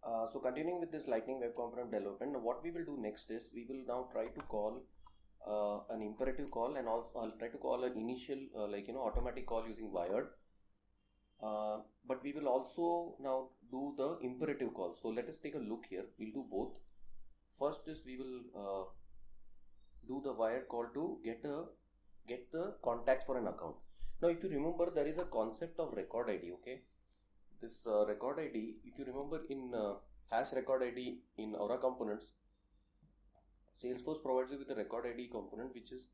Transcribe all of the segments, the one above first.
So continuing with this Lightning Web Component development, what we will do next is we will now try to call an imperative call, and also I'll try to call an initial automatic call using wired. But we will also now do the imperative call. So let us take a look here. We'll do both. First is we will do the wired call to get the contacts for an account. Now if you remember, there is a concept of record ID. Okay, this record ID, if you remember in hash record ID in Aura components, Salesforce provides you with a record ID component which is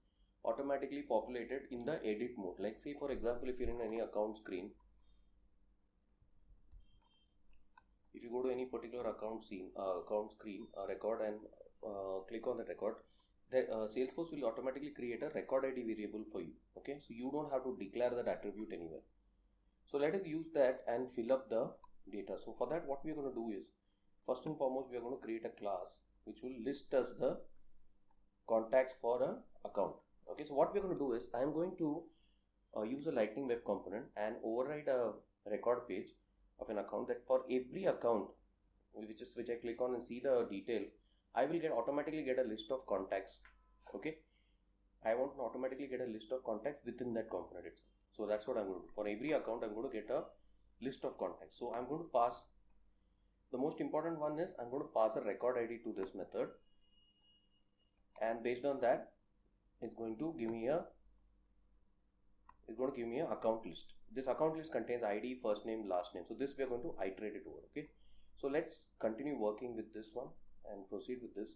automatically populated in the edit mode. Like say for example, if you're in any account screen, if you go to any particular account screen, record, and click on the record, the Salesforce will automatically create a record ID variable for you. Okay, so you don't have to declare that attribute anywhere. So let us use that and fill up the data. So for that, what we are going to do is, first and foremost, we are going to create a class which will list us the contacts for an account. Okay, so what we are going to do is, I am going to use a Lightning Web component and override a record page of an account, that for every account which I click on and see the detail, I will automatically get a list of contacts. Okay, I want to automatically get a list of contacts within that component itself. So that's what I'm going to do. For every account, I'm going to get a list of contacts. So I'm going to pass, the most important one is I'm going to pass a record ID to this method, and based on that, it's going to give me a account list. This account list contains ID, first name, last name. So this we are going to iterate it over. Okay, so let's continue working with this one and proceed with this.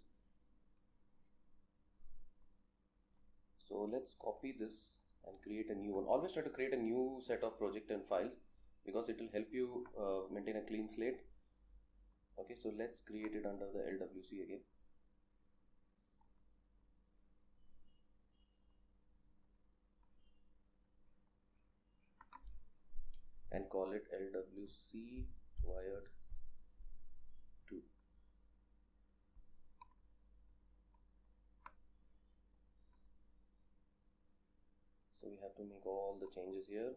So let's copy this and create a new one. Always try to create a new set of project and files, because it will help you maintain a clean slate. Okay, so let's create it under the LWC again. And call it LWC wired 2. So we have to make all the changes here.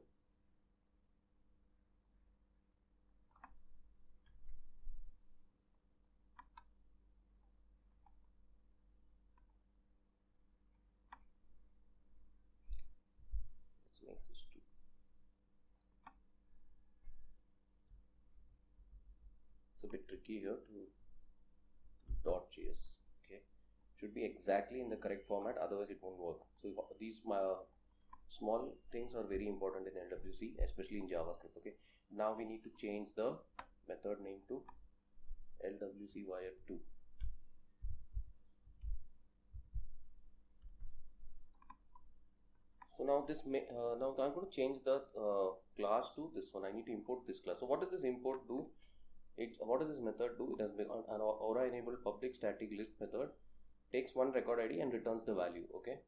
Let's make this 2. It's a bit tricky here to .js. Okay, should be exactly in the correct format, otherwise it won't work. So these small things are very important in LWC, especially in JavaScript. Okay, now we need to change the method name to LWC wire 2. So now this now I'm going to change the class to this one. I need to import this class. So what does this import do? What does this method do? It has been an Aura enabled public static list method, takes one record ID and returns the value. Okay,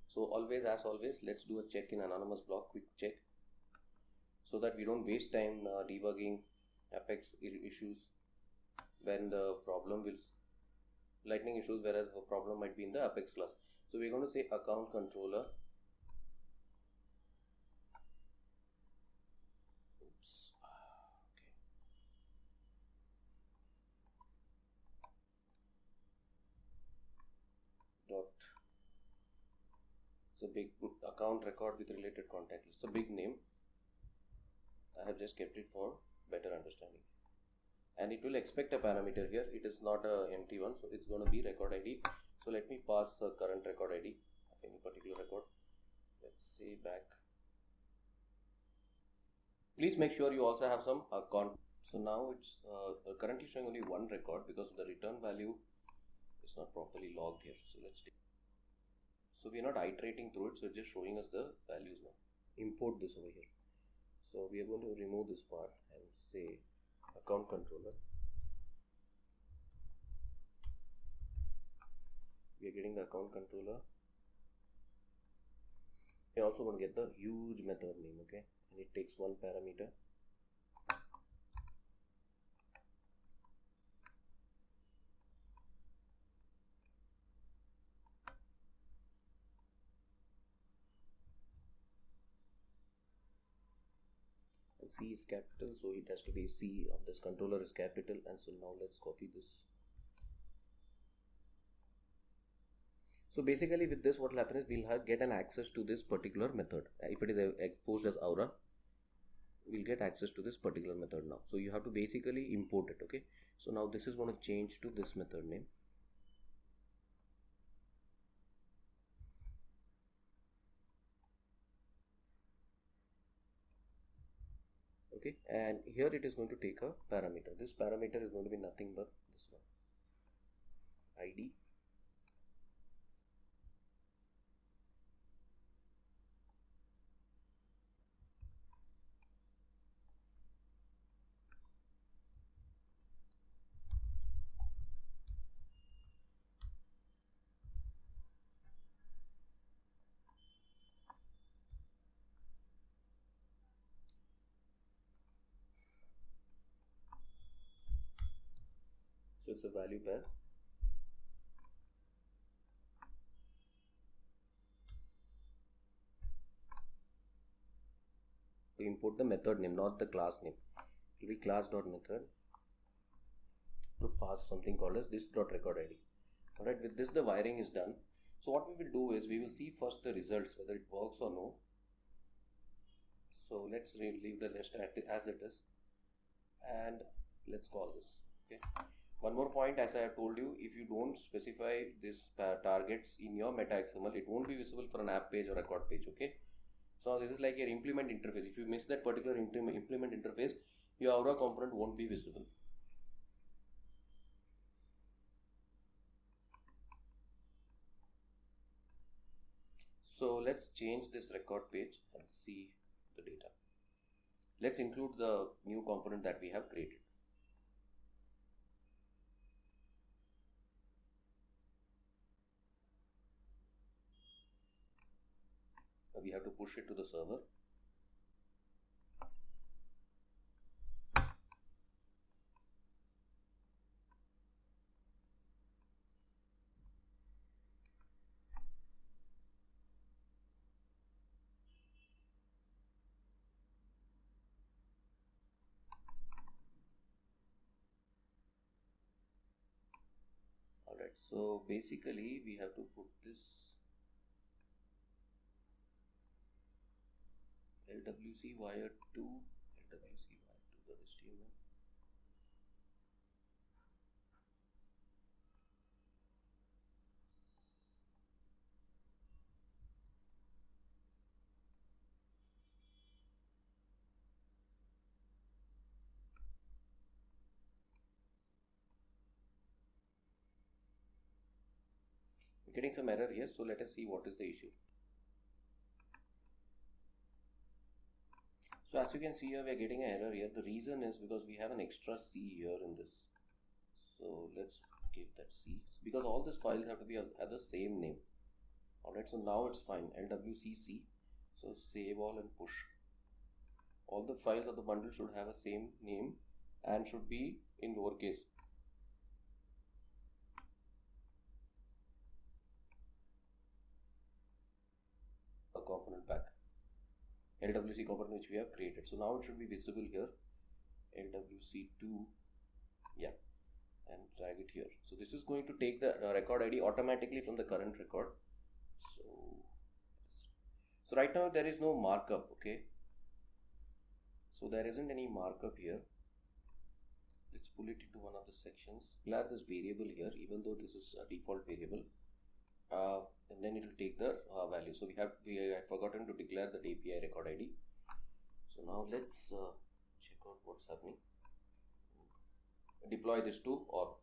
so always, as always, let's do a check in anonymous block, quick check, so that we don't waste time debugging Apex issues when the problem will Lightning issues, whereas the problem might be in the Apex class. So we're going to say account controller. Oops. Okay. Dot. It's a big account record with related contact list. It's a big name. I have just kept it for better understanding. And it will expect a parameter here. It is not a empty one, so it's going to be record ID. So let me pass the current record ID of any particular record. Let's say back. Please make sure you also have some account. So now it's currently showing only one record because the return value is not properly logged here. So let's take. So we are not iterating through it, so it's just showing us the values now. Import this over here. So we are going to remove this part and say account controller. We are getting the account controller. We are also going to get the huge method name. Okay, and it takes one parameter. C is capital, so it has to be C of this controller is capital. And so now let's copy this. So basically with this what will happen is we'll get an access to this particular method. If it is exposed as Aura, we'll get access to this particular method now. So you have to basically import it. Okay, so now this is going to change to this method name. Okay, and here it is going to take a parameter. This parameter is going to be nothing but this one, ID. So it's a value pair. We import the method name, not the class name. It will be class.method to pass something called as this.record ID. Alright, with this the wiring is done. So what we will do is we will see first the results, whether it works or no. So let's leave the rest as it is, and let's call this. Okay. One more point, as I have told you, if you don't specify this targets in your meta XML, it won't be visible for an app page or record page. Okay. So this is like your implement interface. If you miss that particular implement interface, your Aura component won't be visible. So let's change this record page and see the data. Let's include the new component that we have created. We have to push it to the server. Alright, so basically we have to put this LWC wire to LWC wire to the HTML. We're getting some error here, so let us see what is the issue. So as you can see here, we are getting an error here. The reason is because we have an extra C here in this. So let's give that C, because all these files have to be at the same name. Alright, so now it's fine. LWCC. So save all and push. All the files of the bundle should have a same name and should be in lowercase. A component pack. LWC component which we have created. So now it should be visible here. LWC2, yeah, and drag it here. So this is going to take the record ID automatically from the current record. So right now there is no markup. Okay, so there isn't any markup here. Let's pull it into one of the sections. Declare this variable here, even though this is a default variable. And then it will take the value. So we had forgotten to declare the API record ID. So now let's check out what's happening. Deploy this to OR.